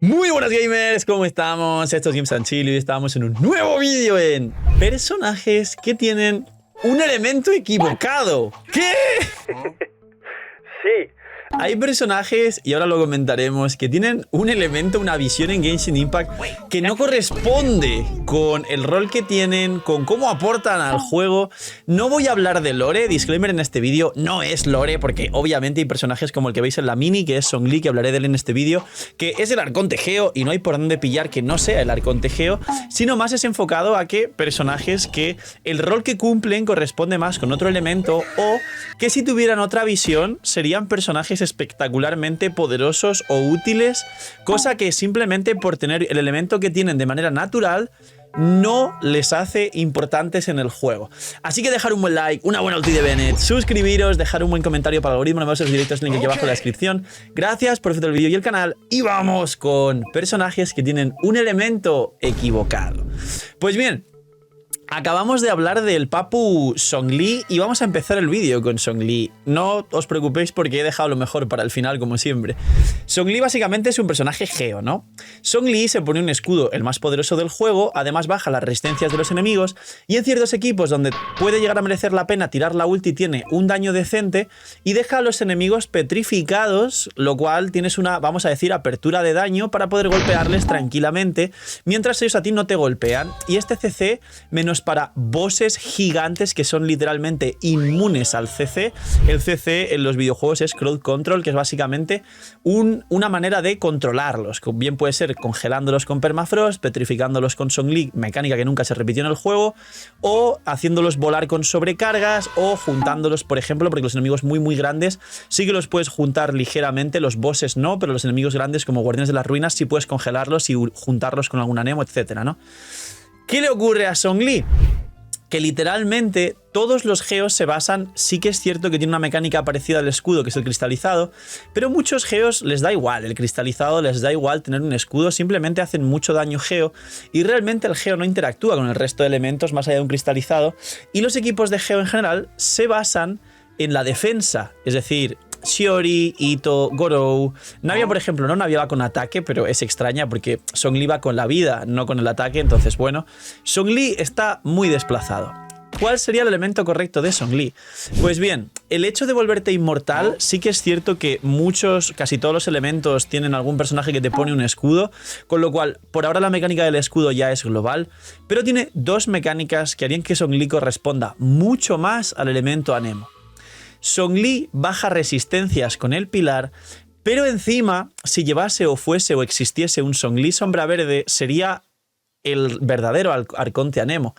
Muy buenas gamers, ¿cómo estamos? Esto es Games and Chill y hoy estamos en un nuevo vídeo en personajes que tienen un elemento equivocado. ¿Qué? Sí. Hay personajes, y ahora lo comentaremos, que tienen un elemento, una visión en Genshin Impact que no corresponde con el rol que tienen, con cómo aportan al juego. No voy a hablar de lore, disclaimer en este vídeo, no es lore, porque obviamente hay personajes como el que veis en la mini, que es Zhongli, que hablaré de él en este vídeo, que es el Arconte Geo, y no hay por dónde pillar que no sea el Arconte Geo, sino más es enfocado a que personajes que el rol que cumplen corresponde más con otro elemento, o que si tuvieran otra visión serían personajes espectacularmente poderosos o útiles, cosa que simplemente por tener el elemento que tienen de manera natural no les hace importantes en el juego. Así que dejar un buen like, una buena ulti de Bennett, suscribiros, dejar un buen comentario para el algoritmo, nos vemos en los directos, link aquí abajo en la descripción. Gracias por ver el vídeo y el canal, y vamos con personajes que tienen un elemento equivocado. Pues bien, acabamos de hablar del papu Zhongli y vamos a empezar el vídeo con Zhongli. No os preocupéis porque he dejado lo mejor para el final, como siempre. Zhongli básicamente es un personaje geo, ¿no? Zhongli se pone un escudo, el más poderoso del juego, además baja las resistencias de los enemigos y en ciertos equipos donde puede llegar a merecer la pena tirar la ulti tiene un daño decente y deja a los enemigos petrificados, lo cual tienes una, vamos a decir, apertura de daño para poder golpearles tranquilamente mientras ellos a ti no te golpean. Y este CC menos para bosses gigantes que son literalmente inmunes al CC. El CC en los videojuegos es Crowd Control, que es básicamente una manera de controlarlos. Bien puede ser congelándolos con Permafrost, petrificándolos con Zhongli, mecánica que nunca se repitió en el juego, o haciéndolos volar con sobrecargas, o juntándolos, por ejemplo, porque los enemigos muy grandes sí que los puedes juntar ligeramente, los bosses no, pero los enemigos grandes como Guardianes de las Ruinas sí puedes congelarlos y juntarlos con alguna Nemo, etcétera, ¿no? ¿Qué le ocurre a Zhongli? Que literalmente todos los geos se basan, sí que es cierto que tiene una mecánica parecida al escudo, que es el cristalizado, pero muchos geos les da igual, el cristalizado les da igual tener un escudo, simplemente hacen mucho daño geo y realmente el geo no interactúa con el resto de elementos más allá de un cristalizado, y los equipos de geo en general se basan en la defensa, es decir, Shiori, Itto, Gorou. Navia, por ejemplo, no, Navia va con ataque, pero es extraña porque Zhongli va con la vida, no con el ataque, entonces bueno, Zhongli está muy desplazado. ¿Cuál sería el elemento correcto de Zhongli? Pues bien, el hecho de volverte inmortal, sí que es cierto que casi todos los elementos tienen algún personaje que te pone un escudo, con lo cual, por ahora la mecánica del escudo ya es global, pero tiene dos mecánicas que harían que Zhongli corresponda mucho más al elemento Anemo. Zhongli baja resistencias con el pilar, pero encima, si llevase o fuese o existiese un Zhongli sombra verde, sería el verdadero Arconte Anemo.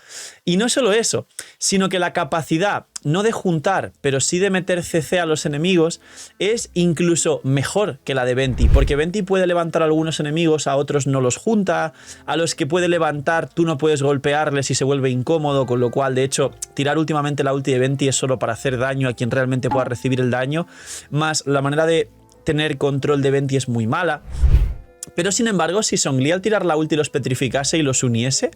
Y no solo eso, sino que la capacidad, no de juntar, pero sí de meter CC a los enemigos, es incluso mejor que la de Venti, porque Venti puede levantar a algunos enemigos, a otros no los junta, a los que puede levantar tú no puedes golpearles y se vuelve incómodo, con lo cual, de hecho, tirar últimamente la ulti de Venti es solo para hacer daño a quien realmente pueda recibir el daño, más la manera de tener control de Venti es muy mala. Pero sin embargo, si Zhongli al tirar la ulti los petrificase y los uniese,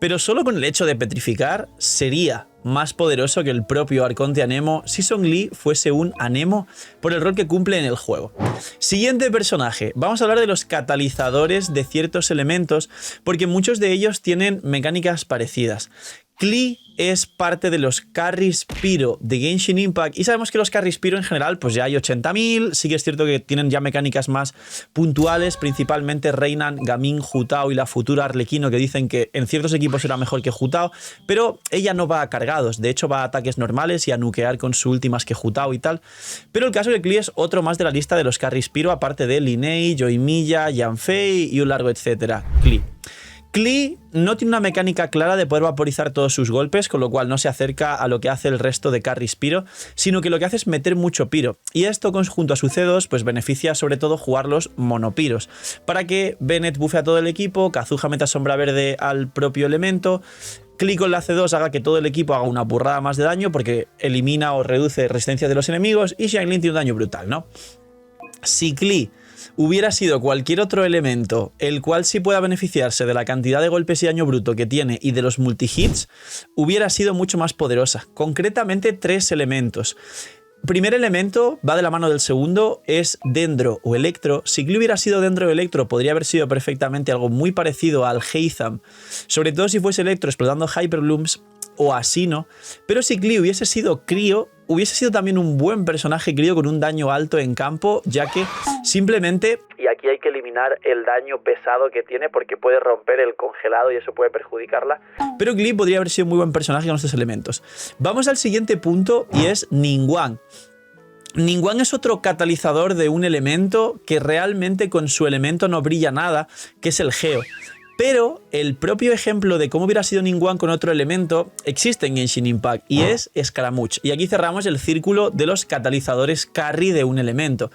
pero solo con el hecho de petrificar, sería más poderoso que el propio Arconte Anemo si Zhongli fuese un Anemo por el rol que cumple en el juego. Siguiente personaje. Vamos a hablar de los catalizadores de ciertos elementos, porque muchos de ellos tienen mecánicas parecidas. Klee es parte de los carries Pyro de Genshin Impact y sabemos que los carries Pyro en general pues ya hay 80.000, sí que es cierto que tienen ya mecánicas más puntuales, principalmente reinan Gaming, Hu Tao y la futura Arlequino, que dicen que en ciertos equipos era mejor que Hu Tao, pero ella no va a cargados, de hecho va a ataques normales y a nukear con su ulti más que Hu Tao y tal, pero el caso de Klee es otro más de la lista de los carries Pyro, aparte de Linnea, Yoimiya, Yanfei y un largo etcétera. Klee no tiene una mecánica clara de poder vaporizar todos sus golpes, con lo cual no se acerca a lo que hace el resto de carries Pyro, sino que lo que hace es meter mucho Pyro. Y esto conjunto a su C2 pues beneficia sobre todo jugarlos monopiros, para que Bennett buffe a todo el equipo, Kazuha meta sombra verde al propio elemento, Klee con la C2 haga que todo el equipo haga una burrada más de daño porque elimina o reduce resistencia de los enemigos y Xianglin tiene un daño brutal, ¿no? Si Klee hubiera sido cualquier otro elemento el cual sí pueda beneficiarse de la cantidad de golpes y daño bruto que tiene y de los multihits, hubiera sido mucho más poderosa. Concretamente 3 elementos. primer elemento va de la mano del segundo, es Dendro o Electro. Si Clee hubiera sido Dendro o Electro, podría haber sido perfectamente algo muy parecido al Heizam, sobre todo si fuese Electro explotando Hyperblooms o Asino, pero si Clee hubiese sido Crío, hubiese sido también un buen personaje Crío con un daño alto en campo, ya que simplemente... Y aquí hay que eliminar el daño pesado que tiene porque puede romper el congelado y eso puede perjudicarla. Pero Clee podría haber sido un muy buen personaje con estos elementos. Vamos al siguiente punto y es Ningguang. Ningguang es otro catalizador de un elemento que realmente con su elemento no brilla nada, que es el Geo. Pero el propio ejemplo de cómo hubiera sido Ningguang con otro elemento existe en Genshin Impact y es Scaramouche. Y aquí cerramos el círculo de los catalizadores carry de un elemento.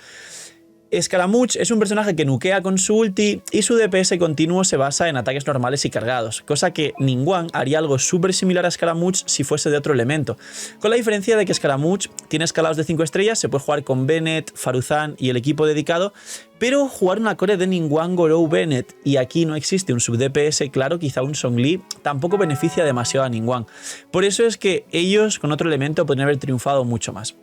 Scaramouche es un personaje que nuquea con su ulti y su DPS continuo se basa en ataques normales y cargados, cosa que Ningguang haría algo súper similar a Scaramouche si fuese de otro elemento, con la diferencia de que Scaramouche tiene escalados de 5 estrellas, se puede jugar con Bennett, Faruzan y el equipo dedicado, pero jugar una core de Ningguang Gorou Bennett y aquí no existe un sub DPS claro, quizá un Zhongli, tampoco beneficia demasiado a Ningguang. Por eso es que ellos con otro elemento podrían haber triunfado mucho más.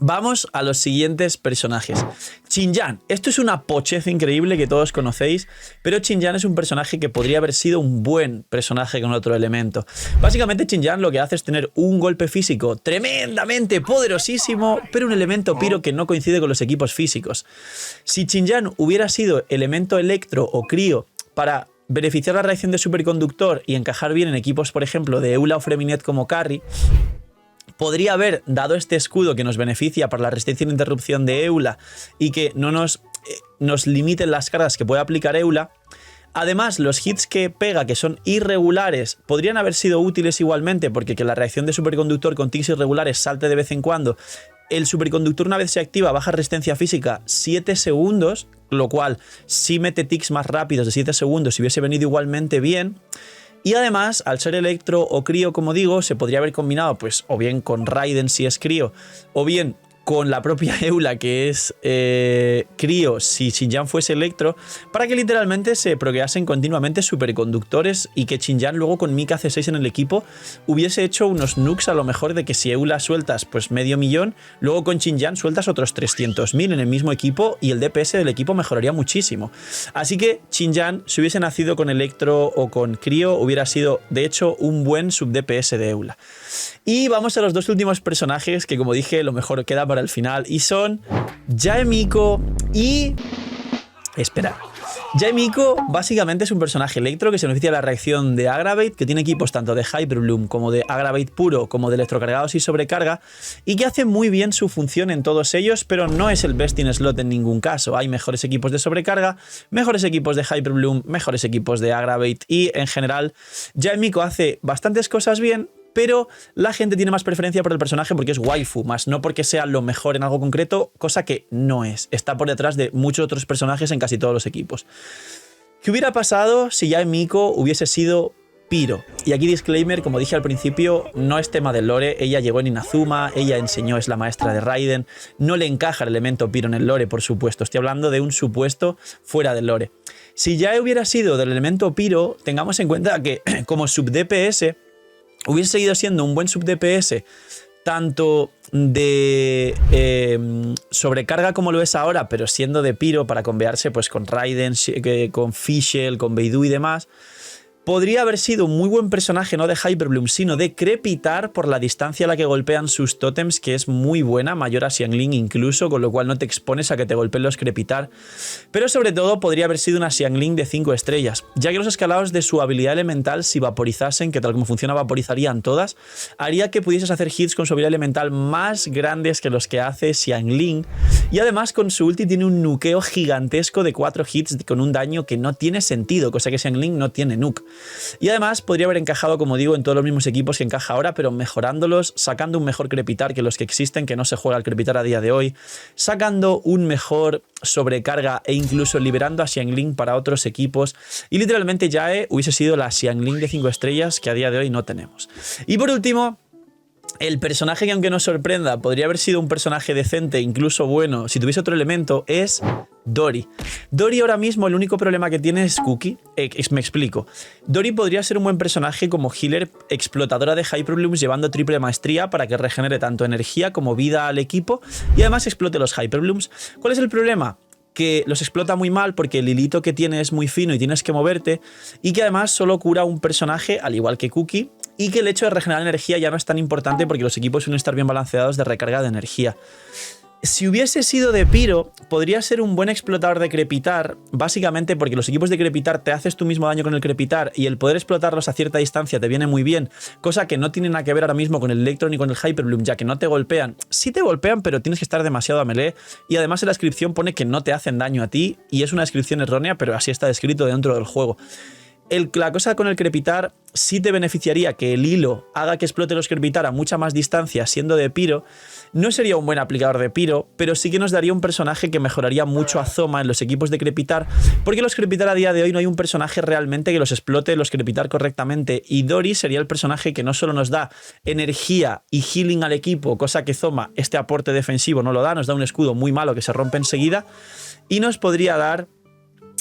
Vamos a los siguientes personajes. Xinjiang. Esto es una pochez increíble que todos conocéis, pero Xinjiang es un personaje que podría haber sido un buen personaje con otro elemento. Básicamente Xinjiang lo que hace es tener un golpe físico tremendamente poderosísimo, pero un elemento piro que no coincide con los equipos físicos. Si Xinjiang hubiera sido elemento electro o crío para beneficiar la reacción de superconductor y encajar bien en equipos, por ejemplo, de Eula o Freminet como carry, podría haber dado este escudo que nos beneficia para la resistencia e interrupción de Eula y que no nos limiten las cargas que puede aplicar Eula. Además, los hits que pega, que son irregulares, podrían haber sido útiles igualmente porque que la reacción de superconductor con ticks irregulares salte de vez en cuando. El superconductor una vez se activa baja resistencia física 7 segundos, lo cual si mete ticks más rápidos de 7 segundos si hubiese venido igualmente bien. Y además, al ser electro o crío, como digo, se podría haber combinado pues o bien con Raiden si es crío, o bien con la propia Eula que es crío si Xinjiang fuese electro, para que literalmente se procreasen continuamente superconductores y que Xinjiang luego con Mika C6 en el equipo hubiese hecho unos nukes a lo mejor de que si Eula sueltas pues 500.000, luego con Xinjiang sueltas otros 300.000 en el mismo equipo y el DPS del equipo mejoraría muchísimo. Así que Xinjiang, si hubiese nacido con electro o con crío, hubiera sido de hecho un buen sub DPS de Eula. Y vamos a los dos últimos personajes que, como dije, lo mejor queda para el final y son Jae Miko y... Espera. Jae Miko básicamente es un personaje electro que se beneficia de la reacción de Aggravate, que tiene equipos tanto de Hyperbloom como de Aggravate puro, como de electrocargados y sobrecarga, y que hace muy bien su función en todos ellos, pero no es el best in slot en ningún caso. Hay mejores equipos de sobrecarga, mejores equipos de Hyperbloom, mejores equipos de Aggravate y en general Jae Miko hace bastantes cosas bien, pero la gente tiene más preferencia por el personaje porque es waifu, más no porque sea lo mejor en algo concreto, cosa que no es. Está por detrás de muchos otros personajes en casi todos los equipos. ¿Qué hubiera pasado si Jae Miko hubiese sido Piro? Y aquí disclaimer, como dije al principio, no es tema del lore, ella llegó en Inazuma, ella enseñó, es la maestra de Raiden, no le encaja el elemento Piro en el lore, por supuesto, estoy hablando de un supuesto fuera del lore. Si Jae hubiera sido del elemento Piro, tengamos en cuenta que como sub DPS hubiese seguido siendo un buen sub DPS tanto de sobrecarga como lo es ahora, pero siendo de Piro para convearse pues con Raiden, con Fischl, con Beidou y demás. Podría haber sido un muy buen personaje, no de Hyperbloom, sino de Crepitar por la distancia a la que golpean sus tótems, que es muy buena, mayor a Xiangling incluso, con lo cual no te expones a que te golpeen los Crepitar. Pero sobre todo podría haber sido una Xiangling de 5 estrellas, ya que los escalados de su habilidad elemental, si vaporizasen, que tal como funciona vaporizarían todas, haría que pudieses hacer hits con su habilidad elemental más grandes que los que hace Xiangling, y además con su ulti tiene un nuqueo gigantesco de 4 hits con un daño que no tiene sentido, cosa que Xiangling no tiene nuke. Y además podría haber encajado, como digo, en todos los mismos equipos que encaja ahora, pero mejorándolos, sacando un mejor Crepitar que los que existen, que no se juega el Crepitar a día de hoy, sacando un mejor sobrecarga e incluso liberando a Xiangling para otros equipos. Y literalmente Jae hubiese sido la Xiangling de 5 estrellas que a día de hoy no tenemos. Y por último, el personaje que, aunque nos sorprenda, podría haber sido un personaje decente, incluso bueno, si tuviese otro elemento, es Dori. Dori ahora mismo el único problema que tiene es Cookie. Me explico. Dori podría ser un buen personaje como healer explotadora de Hyperblooms llevando triple maestría para que regenere tanto energía como vida al equipo y además explote los Hyperblooms. ¿Cuál es el problema? Que los explota muy mal porque el hilito que tiene es muy fino y tienes que moverte, y que además solo cura un personaje al igual que Cookie, y que el hecho de regenerar energía ya no es tan importante porque los equipos suelen estar bien balanceados de recarga de energía. Si hubiese sido de Pyro, podría ser un buen explotador de Crepitar, básicamente porque los equipos de Crepitar te haces tú mismo daño con el Crepitar y el poder explotarlos a cierta distancia te viene muy bien, cosa que no tiene nada que ver ahora mismo con el Electro ni con el Hyperbloom, ya que no te golpean. Sí te golpean, pero tienes que estar demasiado a melee, y además en la descripción pone que no te hacen daño a ti, y es una descripción errónea, pero así está descrito dentro del juego. La cosa con el Crepitar sí te beneficiaría que el hilo haga que explote los Crepitar a mucha más distancia siendo de Pyro. No sería un buen aplicador de Pyro, pero sí que nos daría un personaje que mejoraría mucho a Zoma en los equipos de Crepitar, porque los Crepitar a día de hoy no hay un personaje realmente que los explote los Crepitar correctamente, y Dori sería el personaje que no solo nos da energía y healing al equipo, cosa que Zoma este aporte defensivo no lo da, nos da un escudo muy malo que se rompe enseguida, y nos podría dar...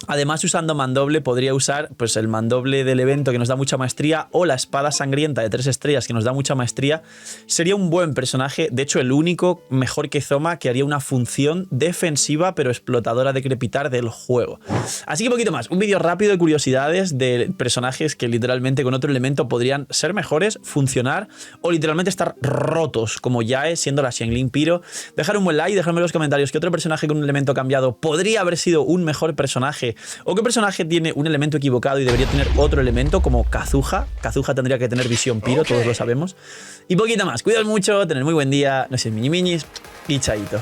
Además, usando mandoble, podría usar pues, el mandoble del evento que nos da mucha maestría o la espada sangrienta de 3 estrellas que nos da mucha maestría. Sería un buen personaje, de hecho el único mejor que Zoma que haría una función defensiva pero explotadora de Crepitar del juego. Así que poquito más, un vídeo rápido de curiosidades de personajes que literalmente con otro elemento podrían ser mejores, funcionar o literalmente estar rotos como Yae siendo la Xiangling Pyro. Dejar un buen like, dejadme en los comentarios qué otro personaje con un elemento cambiado podría haber sido un mejor personaje, o qué personaje tiene un elemento equivocado y debería tener otro elemento como Kazuha. Kazuha tendría que tener visión Pyro, todos lo sabemos. Y poquito más. Cuidaos mucho, tened muy buen día, no sé, miñis y chaito.